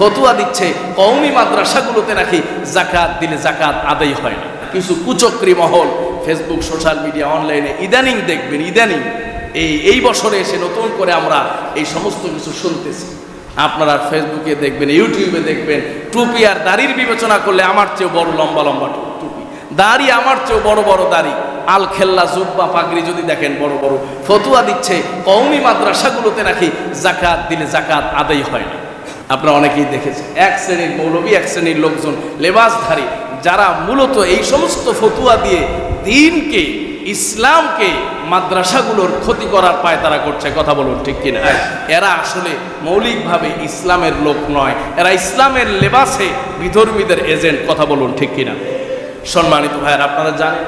ফতুয়া দিচ্ছে কওমি মাদ্রাসাগুলোতে নাকি যাকাত দিলে যাকাত আদায় হয় না। কিছু কুচক্রী মহল ফেসবুক, সোশ্যাল মিডিয়া, অনলাইনে ইদানিং দেখবেন, ইদানিং এই বছরে এসে নতুন করে আমরা এই সমস্ত কিছু শুনতেছি। আপনারা ফেসবুকে দেখবেন, ইউটিউবে দেখবেন, টুপি আর দাড়ির বিবেচনা করলে আমার চেয়েও বড় লম্বা লম্বা টুপি, দাড়ি আমার চেয়েও বড় বড় দাড়ি, আল খেল্লা জুব্বা পাগড়ি যদি দেখেন বড় বড়, ফতুয়া দিচ্ছে কওমি মাদ্রাসাগুলোতে নাকি যাকাত দিলে যাকাত আদায় হয় না। আপনারা অনেকেই দেখেছেন এক শ্রেণীর মৌলবী, এক শ্রেণীর লোকজন লেবাসধারী, যারা মূলত এই সমস্ত ফতুয়া দিয়ে দ্বীনকে, ইসলামকে মাদ্রাসাগুলোর ক্ষতি করার পায়তারা করছে। কথা বলুন ঠিক কিনা? এরা আসলে মৌলিকভাবে ইসলামের লোক নয়, এরা ইসলামের লেবাসে বিধর্মীদের এজেন্ট। কথা বলুন ঠিক কিনা? সম্মানিত ভাইয়েরা, আপনারা জানেন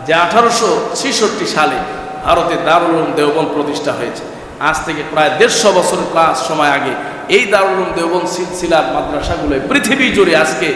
যে 1866 সালে ভারতে দারুল উলুম দেওবন্দ প্রতিষ্ঠা হয়েছে। আজ থেকে প্রায় 150 বছর প্লাস সময় আগে এই দারুল উলুম দেওবন্দ সিলসিলার মাদ্রাসাগুলো পৃথিবী জুড়ে আজকে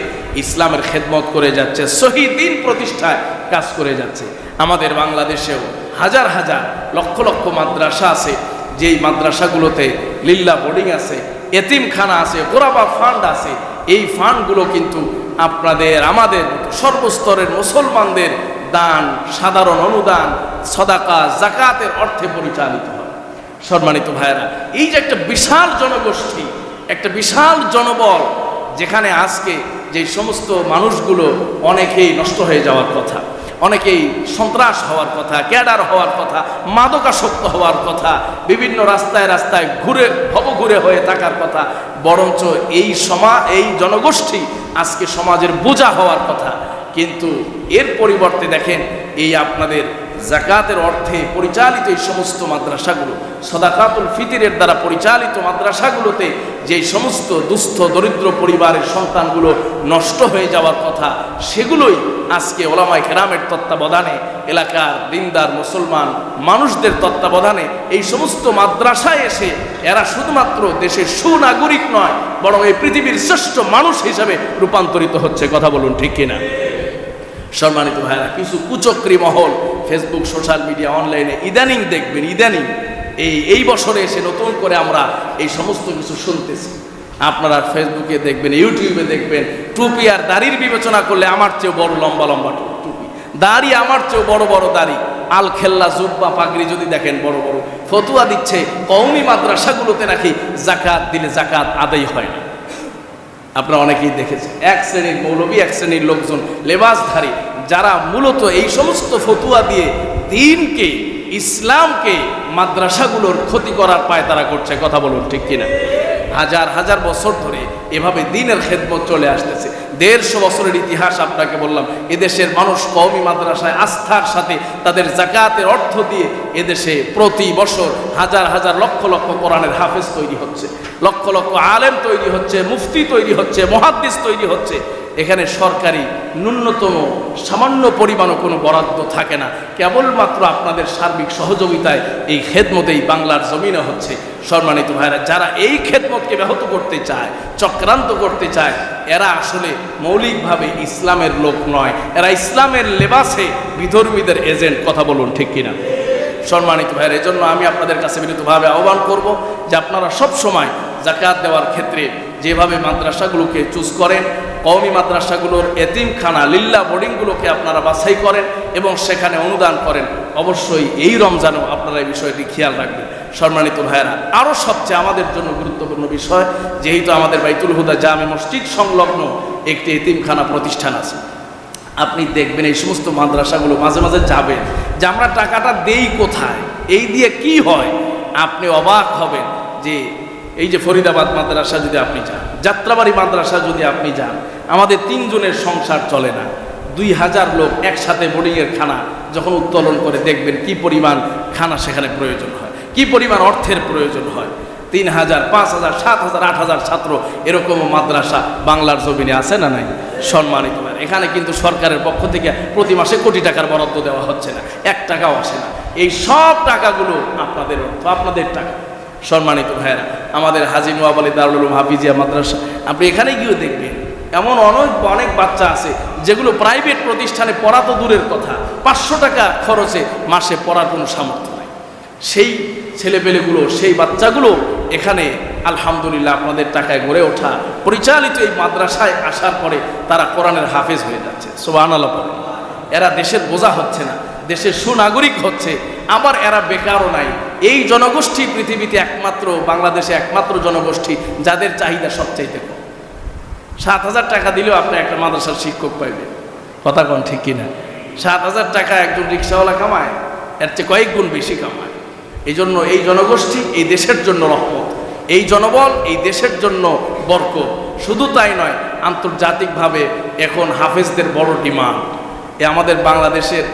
ইসলামের খেদমত করে যাচ্ছে, সহি দ্বীন প্রতিষ্ঠায় কাজ করে যাচ্ছে। আমাদের বাংলাদেশেও হাজার হাজার লক্ষ লক্ষ মাদ্রাসা আছে, যেই মাদ্রাসাগুলোতে লিল্লা বোর্ডিং আছে, এতিমখানা আছে, গোরাবা ফান্ড আছে। এই ফান্ডগুলো কিন্তু আপনাদের, আমাদের সর্বস্তরের মুসলমানদের দান, সাধারণ অনুদান, সদাকা, যাকাতের অর্থে পরিচালিত হয়। সম্মানিত ভাইয়েরা, এই যে একটা বিশাল জনগোষ্ঠী, একটা বিশাল জনবল, যেখানে আজকে যে সমস্ত মানুষগুলো অনেকেই নষ্ট হয়ে যাওয়ার কথা, অনেকেই সন্ত্রাস হওয়ার কথা, ক্যাডার হওয়ার কথা, মাদকাসক্ত হওয়ার কথা, বিভিন্ন রাস্তায় রাস্তায় ঘুরে হয়ে থাকার কথা, বরঞ্চ এই জনগোষ্ঠী আজকে সমাজের বোঝা হওয়ার কথা। কিন্তু এর পরিবর্তে দেখেন, এই আপনাদের যাকাতের অর্থে পরিচালিত এই সমস্ত মাদ্রাসাগুলো, সাদাকাতুল ফিতরের দ্বারা পরিচালিত মাদ্রাসাগুলোতে যে সমস্ত দুস্থ দরিদ্র পরিবারের সন্তানগুলো নষ্ট হয়ে যাওয়ার কথা, সেগুলোই আজকে ওলামায়ে কেরামের তত্ত্বাবধানে, এলাকার দিনদার মুসলমান মানুষদের তত্ত্বাবধানে এই সমস্ত মাদ্রাসায় এসে এরা শুধুমাত্র দেশের সুনাগরিক নয়, বরং এই পৃথিবীর শ্রেষ্ঠ মানুষ হিসেবে রূপান্তরিত হচ্ছে। কথা বলুন ঠিক কিনা? সম্মানিত ভাইরা, কিছু কুচক্রী মহল ফেসবুক, সোশ্যাল মিডিয়া, অনলাইনে ইদানিং দেখবেন, ইদানিং এই বছরে এসে নতুন করে আমরা এই সমস্ত কিছু শুনতেছি। আপনারা ফেসবুকে দেখবেন, ইউটিউবে দেখবেন, টুপি আর দাড়ির বিবেচনা করলে আমার চেয়েও বড় লম্বা লম্বা টুপি, দাড়ি আমার চেয়েও বড় বড় দাড়ি, আল খেল্লা জুব্বা পাগড়ি যদি দেখেন বড় বড়, ফতুয়া দিচ্ছে কওমি মাদ্রাসাগুলোতে নাকি যাকাত দিলে যাকাত আদায় হয় না। আপনারা অনেকেই দেখেছেন এক শ্রেণীর মৌলবী, এক শ্রেণীর লোকজন লেবাসধারী, যারা মূলত এই সমস্ত ফতুয়া দিয়ে দ্বীনকে, ইসলামকে মাদ্রাসাগুলোর ক্ষতি করার পায়তারা করছে। কথা বলুন ঠিক কিনা? হাজার হাজার বছর ধরে এভাবে দ্বীনের খেদমত চলে আসতেছে। 150 বছরের ইতিহাস আপনাকে বললাম। এদেশের মানুষ কওমি মাদ্রাসায় আস্থার সাথে তাদের যাকাতের অর্থ দিয়ে এদেশে প্রতি বছর হাজার হাজার লক্ষ লক্ষ কোরআনের হাফেজ তৈরি হচ্ছে, লক্ষ লক্ষ আলেম তৈরি হচ্ছে, মুফতি তৈরি হচ্ছে, মুহাদ্দিস তৈরি হচ্ছে। এখানে সরকারি ন্যূনতম সামান্য পরিমাণও কোনো বরাদ্দ থাকে না, কেবলমাত্র আপনাদের সার্বিক সহযোগিতায় এই খেদমতেই বাংলার জমিনে হচ্ছে। সম্মানিত ভাইরা, যারা এই খেদমতকে ব্যাহত করতে চায়, চক্রান্ত করতে চায়, এরা আসলে মৌলিকভাবে ইসলামের লোক নয়, এরা ইসলামের লেবাসে বিধর্মীদের এজেন্ট। কথা বলুন ঠিক কিনা? সম্মানিত ভাইরা, এজন্য আমি আপনাদের কাছে বিনীতভাবে আহ্বান করব যে আপনারা সব সময় যাকাত দেওয়ার ক্ষেত্রে যেভাবে মাদ্রাসাগুলোকে চুজ করেন, কওমি মাদ্রাসাগুলোর এতিমখানা, লিল্লা বোর্ডিংগুলোকে আপনারা বাছাই করেন এবং সেখানে অনুদান করেন, অবশ্যই এই রমজানেও আপনারা এই বিষয়টি খেয়াল রাখবেন। সম্মানিত ভাইয়েরা, আরও সবচেয়ে আমাদের জন্য গুরুত্বপূর্ণ বিষয়, যেহেতু আমাদের বাইতুল হুদা জামে মসজিদ সংলগ্ন একটি এতিমখানা প্রতিষ্ঠান আছে, আপনি দেখবেন এই সমস্ত মাদ্রাসাগুলো মাঝে মাঝে যাবেন যে আমরা টাকাটা দেই কোথায়, এই দিয়ে কি হয়। আপনি অবাক হবেন যে এই যে ফরিদাবাদ মাদ্রাসা যদি আপনি যান, যাত্রাবাড়ি মাদ্রাসা যদি আপনি যান, আমাদের 3 জনের সংসার চলে না। 2000 লোক একসাথে বোর্ডিংয়ের খানা যখন উত্তোলন করে, দেখবেন কি পরিমাণ খানা সেখানে প্রয়োজন হয়, কি পরিমাণ অর্থের প্রয়োজন হয়। 3000, 5000, 7000, 8000 ছাত্র এরকমও মাদ্রাসা বাংলার জমিনে আছে না নাই? সম্মানিত ভাই, এখানে কিন্তু সরকারের পক্ষ থেকে প্রতি মাসে কোটি টাকার বরাদ্দ দেওয়া হচ্ছে না, 1 টাকাও আসে না। এই সব টাকাগুলো আপনাদের অর্থ, আপনাদের টাকা। সম্মানিত ভাইয়েরা, আমাদের হাজী নওয়াব আলী দারুল উলুম হাফিজিয়া মাদ্রাসা, আপনি এখানে গিয়েও দেখবেন এমন অনেক বাচ্চা আছে যেগুলো প্রাইভেট প্রতিষ্ঠানে পড়া তো দূরের কথা, 500 টাকা খরচে মাসে পড়ার কোনো সামর্থ্য নাই। সেই ছেলেপেলেগুলো, সেই বাচ্চাগুলো এখানে আলহামদুলিল্লাহ আপনাদের টাকায় গড়ে ওঠা পরিচালিত এই মাদ্রাসায় আসার পরে তারা কোরআনের হাফেজ হয়ে যাচ্ছে, সুবহানাল্লাহ পড়ে। এরা দেশের বোঝা হচ্ছে না, দেশের সুনাগরিক হচ্ছে, আবার এরা বেকারও নাই। এই জনগোষ্ঠী পৃথিবীতে একমাত্র, বাংলাদেশে একমাত্র জনগোষ্ঠী যাদের চাহিদা সবচাইতে কম। 7,000 টাকা দিলেও আপনি একটা মাদ্রাসার শিক্ষক পাইবেন, কথা কোন ঠিক কিনা? 7,000 টাকা একজন রিক্সাওয়ালা কামায়, এর চেয়ে কয়েক গুণ বেশি কামায়। এই জন্য এই জনগোষ্ঠী এই দেশের জন্য রহমত, এই জনবল এই দেশের জন্য বরকত। শুধু তাই নয়, আন্তর্জাতিকভাবে এখন হাফেজদের বড় ডিমান্ড। আমাদের বাংলাদেশের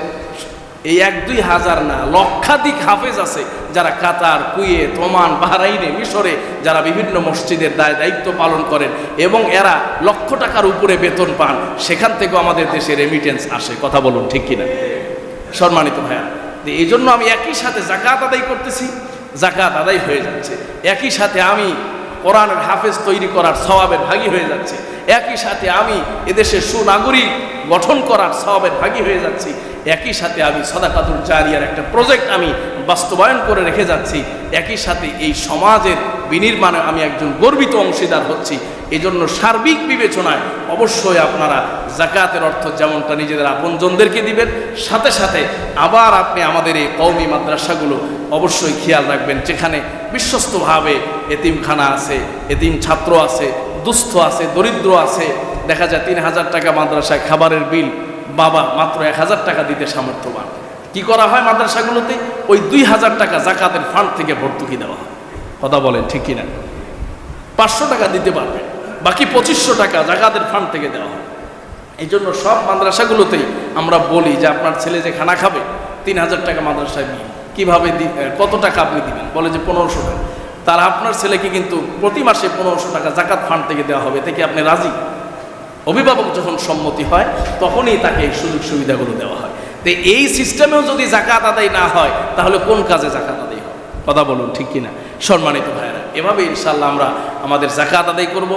এই 1-2 হাজার না, লক্ষাধিক হাফেজ আছে যারা কাতার, কুয়েত, ওমান, বাহরাইনে, মিশরে যারা বিভিন্ন মসজিদের দায়িত্ব পালন করেন এবং এরা লক্ষ টাকার উপরে বেতন পান। সেখান থেকেও আমাদের দেশে রেমিটেন্স আসে, কথা বলুন ঠিক কিনা? সম্মানিত ভাইয়া, এই জন্য আমি একই সাথে যাকাত আদায় করতেছি, যাকাত আদায় হয়ে যাচ্ছে। একই সাথে আমি কোরআনের হাফেজ তৈরি করার সওয়াবের ভাগী হয়ে যাচ্ছে। একই সাথে আমি এদেশের সুনাগরিক গঠন করার সওয়াবের ভাগী হয়ে যাচ্ছি। একই সাথে আমি সাদাকাতুল জারিয়ার একটা প্রজেক্ট আমি বাস্তবায়ন করে রেখে যাচ্ছি। একই সাথে এই সমাজের বিনির্মাণে আমি একজন গর্বিত অংশীদার হচ্ছি। এই জন্য সার্বিক বিবেচনায় অবশ্যই আপনারা যাকাতের অর্থ যেমনটা নিজেদের আপনজনদেরকে দিবেন, সাথে সাথে আবার আপনি আমাদের এই কওমি মাদ্রাসাগুলো অবশ্যই খেয়াল রাখবেন, যেখানে বিশ্বস্তভাবে এতিমখানা আছে, এতিম ছাত্র আছে, দুস্থ আছে, দরিদ্র আছে। দেখা যায় 3,000 টাকা মাদ্রাসায় খাবারের বিল, বাবা মাত্র 1,000 টাকা দিতে সামর্থ্যবান। কি করা হয় মাদ্রাসাগুলোতে? ওই 2,000 টাকা যাকাতের ফান্ড থেকে ভর্তুকি দেওয়া হয়, কথা বলেন ঠিক কিনা? 500 টাকা দিতে পারবে, বাকি 2500 টাকা যাকাতের ফান্ড থেকে দেওয়া হয়। এই জন্য সব মাদ্রাসাগুলোতেই আমরা বলি যে আপনার ছেলে যে খানা খাবে 3,000 টাকা মাদ্রাসায় দিন। কীভাবে কত টাকা আপনি দিবেন? বলে যে 1500 টাকা। তারা আপনার ছেলেকে কিন্তু প্রতি মাসে 1500 টাকা যাকাত ফান্ড থেকে দেওয়া হবে। এতে কি আপনি রাজি? অভিভাবক যখন সম্মতি হয় তখনই তাকে এই সুযোগ সুবিধাগুলো দেওয়া হয়। তো এই সিস্টেমেও যদি যাকাত আদায় না হয় তাহলে কোন কাজে যাকাত আদায় হয়? কথা বলুন ঠিক কিনা? সম্মানিত ভাইয়েরা, এভাবে ইনশাআল্লাহ আমরা আমাদের যাকাত আদায় করব।